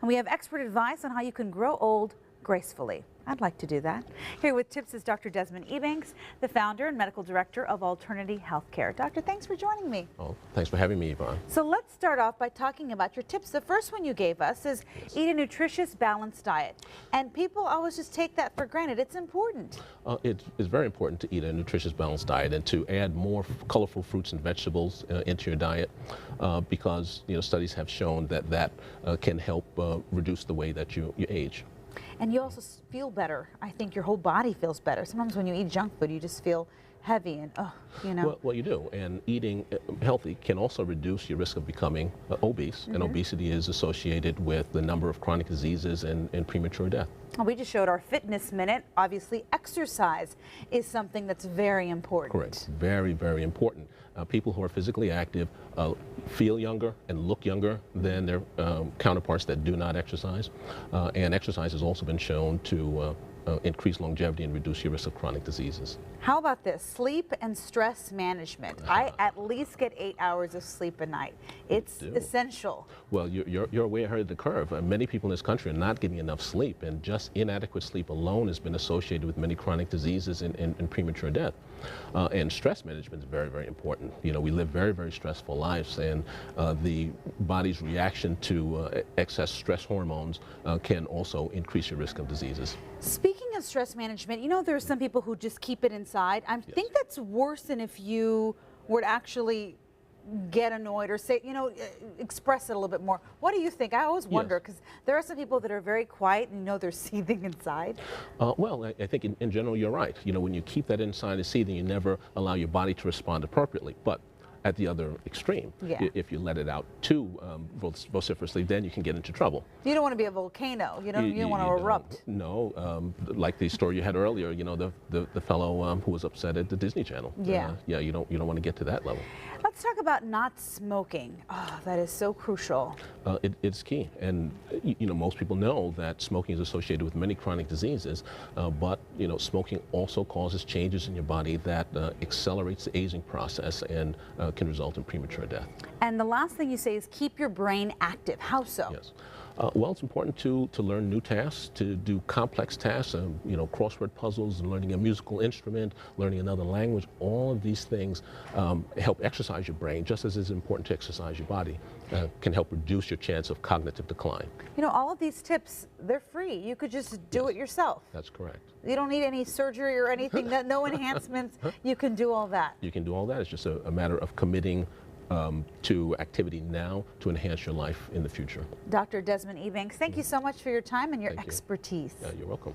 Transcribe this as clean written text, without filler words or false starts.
And we have expert advice on how you can grow old gracefully. I'd like to do that. Here with tips is Dr. Desmond Ebanks, the founder and medical director of Alternity Healthcare. Doctor, thanks for joining me. Oh, thanks for having me, Yvonne. So let's start off by talking about your tips. The first one you gave us is eat a nutritious, balanced diet. And people always just take that for granted. It's important. It's very important to eat a nutritious, balanced diet and to add more colorful fruits and vegetables into your diet because studies have shown that can help reduce the way that you age. And you also feel better. I think your whole body feels better. Sometimes when you eat junk food, you just feel heavy and, Well, you do. And eating healthy can also reduce your risk of becoming obese. And obesity is associated with the number of chronic diseases and premature death. We just showed our fitness minute. Obviously, exercise is something that's very important. Correct. Very, very important. People who are physically active feel younger and look younger than their counterparts that do not exercise. And exercise has also been shown to increase longevity and reduce your risk of chronic diseases. How about this? Sleep and stress management. I at least get 8 hours of sleep a night. It's essential. Well, you're way ahead of the curve. Many people in this country are not getting enough sleep, and just inadequate sleep alone has been associated with many chronic diseases and premature death. And stress management is very, very important. We live very, very stressful lives, and the body's reaction to excess stress hormones can also increase your risk of diseases. Speaking of stress management, there are some people who just keep it inside. I think that's worse than if you were to actually get annoyed or say, express it a little bit more. What do you think? I always wonder, because there are some people that are very quiet and they're seething inside. Well, I think in general you're right. When you keep that inside and seething, you never allow your body to respond appropriately. But at the other extreme, if you let it out too vociferously, then you can get into trouble. You don't want to be a volcano. You don't want to erupt. No, like the story you had earlier. The fellow who was upset at the Disney Channel. Yeah. You don't want to get to that level. Let's talk about not smoking. Oh, that is so crucial. It's key, and most people know that smoking is associated with many chronic diseases, but smoking also causes changes in your body that accelerates the aging process and can result in premature death. And the last thing you say is keep your brain active. How so? Yes. Well, it's important to learn new tasks, to do complex tasks, crossword puzzles, learning a musical instrument, learning another language. All of these things help exercise your brain, just as it's important to exercise your body. Can help reduce your chance of cognitive decline. All of these tips, they're free. You could just do it yourself. That's correct. You don't need any surgery or anything, no enhancements. You can do all that. You can do all that. It's just a matter of committing to activity now to enhance your life in the future. Dr. Desmond Ebanks, thank you so much for your time and your expertise. You're welcome.